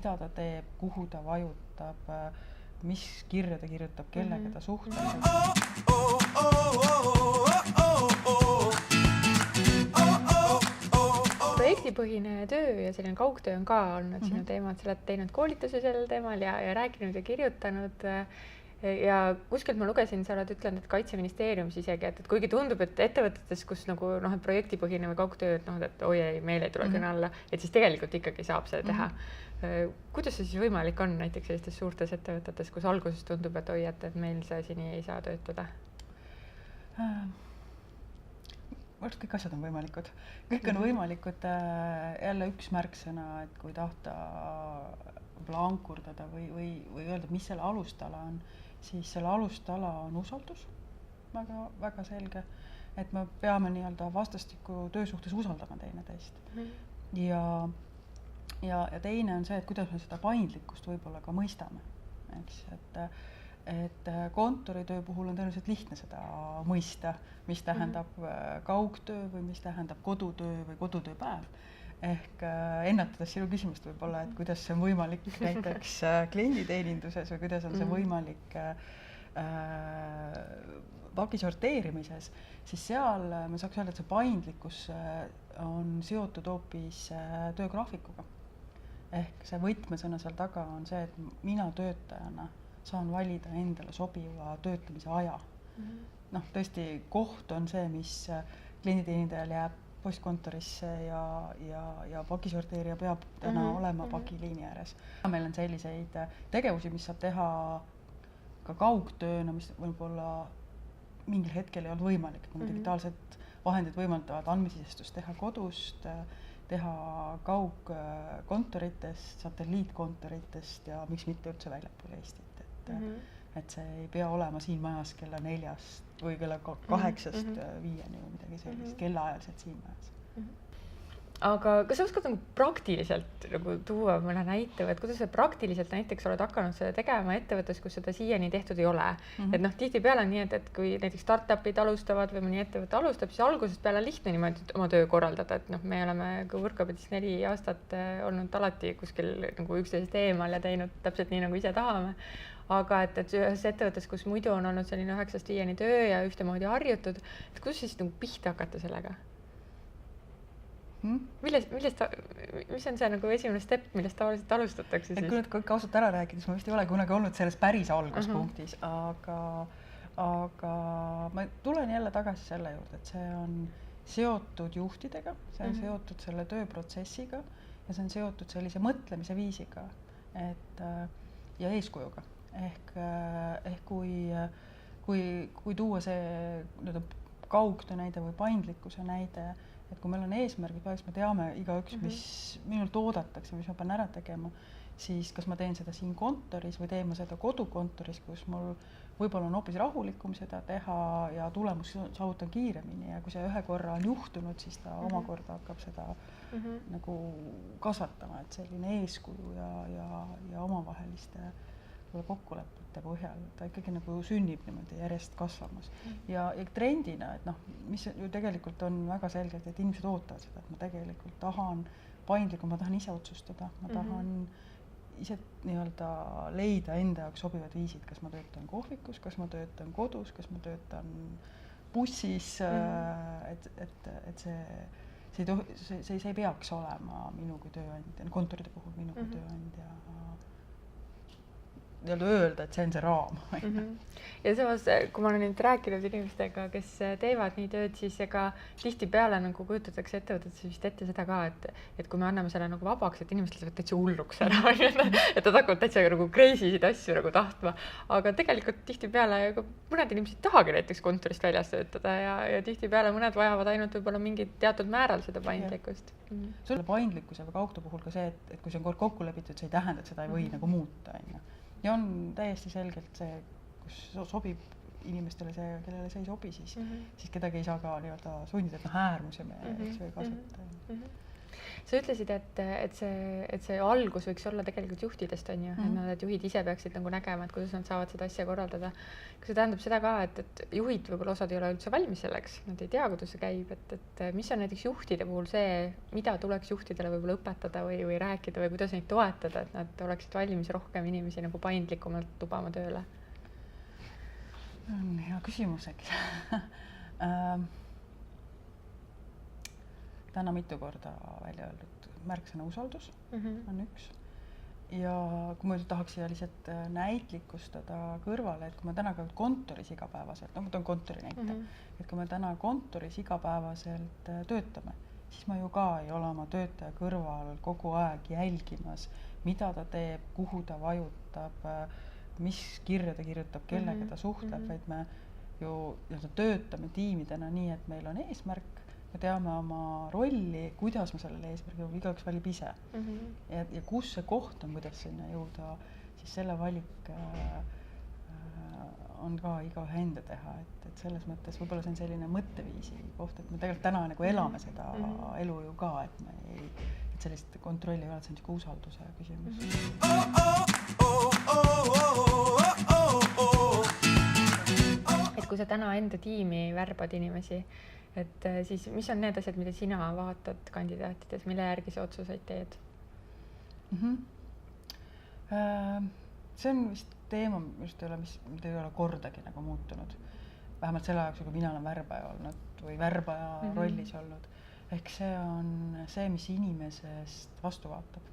mida ta teeb, kuhu ta vajutab, mis kirja ta kirjutab, kellega ta suhtleb. Projektipõhine töö ja selline kaugtöö on ka olnud sinu teema, et sa oled teinud koolitusi sellel teemal ja rääkinud ja kirjutanud. Ja kuskilt ma lugesin, sa oled ütlenud, et Kaitseministeeriumis isegi, et kuigi tundub, et ettevõtetes, kus nagu et projektipõhine või kaugtöö, et oi ei, meil ei tule kõne alla, et siis tegelikult ikkagi saab seda teha. Kuidas see siis võimalik on näiteks sellistes suurtes ettevõtetes, kus alguses tundub, et oi, et meil see asi nii ei saa töötada? Kõik asjad on võimalikud. Kõik on võimalikud. Jälle üks märksõna, et kui tahta ankurdada või öelda, mis selle alustala on, siis selle alustala on usaldus. Väga, väga selge. Et me peame nii-öelda vastastikku töösuhtes usaldama teineteist. Ja teine on see, et kuidas me seda paindlikkust võib-olla ka mõistame. Et kontoritöö puhul on tõenäoliselt lihtne seda mõista, mis tähendab kaugtöö või mis tähendab kodutöö või kodutööpäev. Ehk ennetades sinu küsimust võib-olla, et kuidas see on võimalik näiteks klienditeeninduses või kuidas on see võimalik paki sorteerimises, siis seal me saaks öelda, et see paindlikkus on seotud hoopis töögraafikuga. Ehk see võtmesõna seal taga on see, et mina töötajana saan valida endale sobiva töötamise aja. Tõesti, koht on see, mis klienditeenindajal jääb postkontorisse ja pakisorteerija peab täna olema pakiliini ääres. Meil on selliseid tegevusi, mis saab teha ka kaugtööna, mis võib-olla mingil hetkel ei olnud võimalik. Kuna digitaalsed vahendid võimaldavad andmesisestust teha kodust, teha kaugkontoritest, satelliitkontoritest ja miks mitte üldse väljapool Eestit. Et see ei pea olema siin majas kella 4 või kella 8 5 või midagi sellist, kellaajaliselt siin majas. Aga kas sa oskad praktiliselt tuua mõne näite, et kuidas sa praktiliselt näiteks oled hakanud seda tegema ettevõttes, kus seda siiani tehtud ei ole? Et tihtipeale on nii, et kui näiteks startupid alustavad või mõni ettevõte alustab, siis algusest peale lihtne niimoodi oma töö korraldada, et me oleme Workabedis 4 aastat olnud alati kuskil üksteisest eemal ja teinud täpselt nii, nagu ise tahame. Aga et ühes ettevõttes, kus muidu on olnud selline 9-st 5 töö ja ühtemoodi harjutud, et kuidas siis pihta hakata sellega? Mis on see esimene step, millest tavaliselt alustatakse siis? Kui nüüd kõik ausalt ära rääkides, ma vist ei ole kunagi olnud selles päris alguspunktis, aga ma tulen jälle tagasi selle juurde, et see on seotud juhtidega, see on seotud selle tööprotsessiga ja see on seotud sellise mõtlemise viisiga ja eeskujuga. Ehk kui tuua see kaugtöö näide või paindlikkuse näide, et kui meil on eesmärgid, me teame igaüks, mis minult oodatakse, mis ma pean ära tegema, siis kas ma teen seda siin kontoris või teen ma seda kodukontoris, kus mul võib-olla on hoopis rahulikum seda teha ja tulemus saavutan kiiremini ja kui see ühe korra on juhtunud, siis ta omakorda hakkab seda nagu kasvatama, et selline eeskuju ja omavaheliste kokkulepete põhjal, ta ikkagi sünnib niimoodi järjest kasvamas. Ja trendina, et mis ju tegelikult on väga selgelt, et inimesed ootavad seda, et ma tegelikult tahan paindlikum, ma tahan ise otsustada, ma tahan ise nii-öelda leida enda jaoks sobivad viisid, kas ma töötan kohvikus, kas ma töötan kodus, kas ma töötan bussis, et see ei peaks olema minu kui tööandja, kontoride puhul minu kui tööandja öelda, et see on see raam. Ja samas, kui ma olen nüüd rääkinud inimestega, kes teevad nii tööd, siis ega tihtipeale kujutatakse ettevõtetes vist ette seda ka, et kui me anname selle vabaks, et inimesed lähevad täitsa hulluks ära, et ta hakkavad täitsa crazy'sid asju tahtma, aga tegelikult tihtipeale mõned inimesed ei tahagi näiteks kontorist väljas töötada ja tihtipeale mõned vajavad ainult võib-olla mingit teatud määral seda paindlikkust. Selle paindlikkuse või kaugtöö puhul ka see, et kui see on kord kokku lepitud, see ei tähenda, et seda ei või muuta. Ja on täiesti selgelt see, kus sobib inimestele see, kellele see ei sobi, siis kedagi ei saa ka sundida, et äärmusi me ei kasvata. Sa ütlesid, et see algus võiks olla tegelikult juhtidest, on ju, et juhid ise peaksid nagu nägema, et kuidas nad saavad seda asja korraldada. Kas see tähendab seda ka, et juhid võib-olla osad ei ole üldse valmis selleks, nad ei tea, kuidas see käib, et mis on näiteks juhtide puhul see, mida tuleks juhtidele võib-olla õpetada või rääkida või kuidas neid toetada, et nad oleksid valmis rohkem inimesi nagu paindlikumalt lubama tööle? On hea küsimus, eks. Täna mitu korda välja öeldud märksõna usaldus on üks. Ja kui ma tahaks siia lihtsalt näitlikustada kõrvale, et kui me täna ka kontoris igapäevaselt, ma toon kontori näite, et kui me täna kontoris igapäevaselt töötame, siis ma ju ka ei ole oma töötaja kõrval kogu aeg jälgimas, mida ta teeb, kuhu ta vajutab, mis kirja ta kirjutab, kellega ta suhtleb, vaid me ju töötame tiimidena nii, et meil on eesmärk, me teame oma rolli, kuidas me sellele eesmärgile, igaüks valib ise. Ja kus see koht on, kuidas sinna jõuda, siis selle valik on ka igaühe enda teha, et selles mõttes võib-olla see on selline mõtteviisi koht, et me tegelikult täna nagu elame seda elu ju ka, et me ei, et sellist kontrolli ei ole, see on niisugune usalduse küsimus. Et kui sa täna enda tiimi värbad inimesi, et siis mis on need asjad, mida sina vaatad kandidaatides, mille järgi sa otsuseid teed? See on vist teema, mis ei ole kordagi nagu muutunud. Vähemalt selle ajaks, kui mina olen värbaja olnud või värbaja rollis olnud. Ehk see on see, mis inimesest vastu vaatab.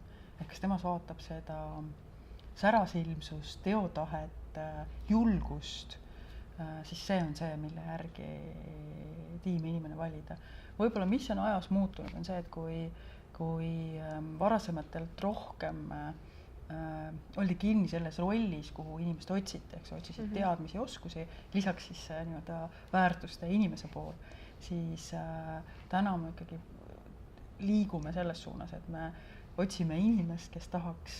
Ehk kas temas vaatab seda särasilmsust, teotahet, julgust, siis see on see, mille järgi tiimi inimene valida. Võib-olla mis on ajas muutunud, on see, et kui varasematelt rohkem oldi kinni selles rollis, kuhu inimest otsiti, eks otsisid teadmisi ja oskusi, lisaks siis väärtuste inimese pool, siis täna me ikkagi liigume selles suunas, et me otsime inimest, kes tahaks,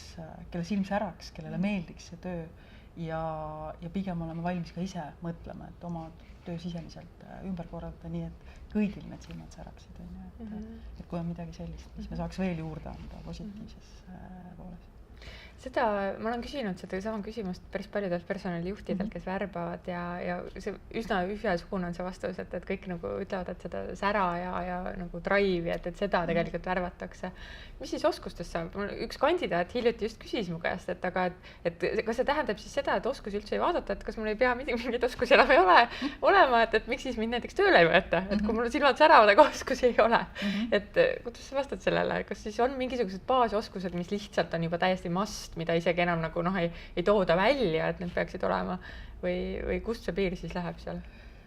kelle silm säraks, kellele meeldiks see töö ja pigem oleme valmis ka ise mõtlema, et oma töö sisemiselt ümber korraldada nii, et kõigil need silmad säraksid. Et kui on midagi sellist, mis me saaks veel juurde anda positiivses pooles. Seda, ma olen küsinud seda sama küsimust päris paljudelt personalijuhtidelt, kes värbavad ja see üsna ühesugune on see vastus, et kõik nagu ütlevad, et seda sära ja nagu drive'i, et seda tegelikult värvatakse. Mis siis oskustest saab? Üks kandidaat hiljuti just küsis mu käest, et kas see tähendab siis seda, et oskusi üldse ei vaadata, et kas mul ei pea mingeid oskusi enam ei ole olema, et miks siis mind näiteks tööle ei võeta, et kui mul silmad säravad, aga oskusi ei ole. Et kuidas sa vastad sellele? Kas siis on mingisugused baasoskused, mis lihtsalt on juba täiesti must, mida isegi enam nagu ei tooda välja, et need peaksid olema või kust see piir siis läheb seal?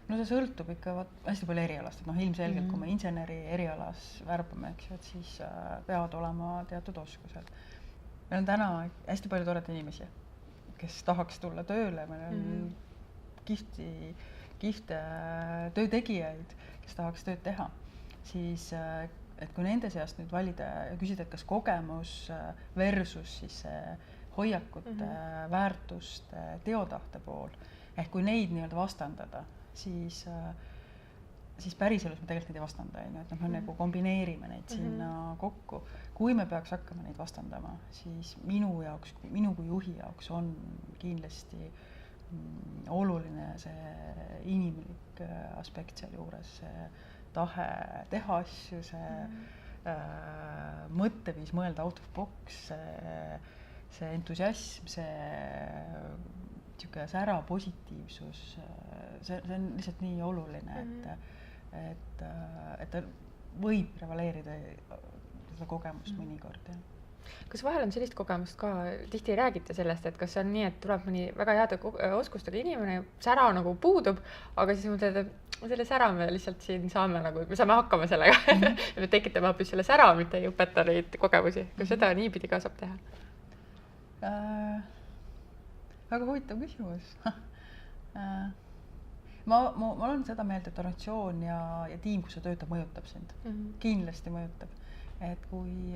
No see sõltub ikka hästi palju erialast, et ilmselgelt kui me inseneri erialas värbame, eks ju, et siis peavad olema teatud oskused. Meil on täna hästi palju toredaid inimesi, kes tahaks tulla tööle, meil on kihvte töötegijaid, kes tahaks tööd teha, siis et kui nende seast nüüd valida ja küsida, et kas kogemus versus siis hoiakute, väärtuste, teotahte pool, ehk kui neid nii-öelda vastandada, siis päriselus me tegelikult neid ei vastanda, et me nagu kombineerime neid sinna kokku. Kui me peaks hakkama neid vastandama, siis minu kui juhi jaoks on kindlasti oluline see inimlik aspekt seal juures, see tahe teha asju, see mõtteviis mõelda out of box, see entusiasm, see sära positiivsus, see on lihtsalt nii oluline, et ta võib prevaleerida seda kogemust mõnikord. Kas vahel on sellist kogemust ka, tihti ei räägita sellest, et kas on nii, et tuleb mõni väga heade oskustega inimene, sära nagu puudub, aga siis mõtled, et selle sära me lihtsalt siin saame me saame hakkama sellega. Me tekitame hoopis selle sära, mitte ei õpeta neid kogemusi. Kas seda niipidi ka saab teha? Väga huvitav küsimus. Ma olen seda meelt, et organisatsioon ja tiim, kus sa töötab, mõjutab sind. Kindlasti mõjutab. Et kui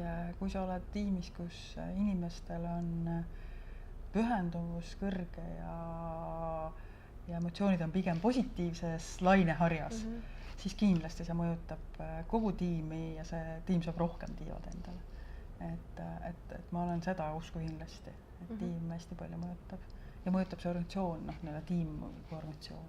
sa oled tiimis, kus inimestel on pühenduvus kõrge ja emotsioonid on pigem positiivses laineharjas, siis kindlasti see mõjutab kogu tiimi ja see tiim saab rohkem tiivad endale. Et ma olen seda usku kindlasti, et tiim hästi palju mõjutab ja mõjutab see organisatsioon, tiim kui organisatsioon.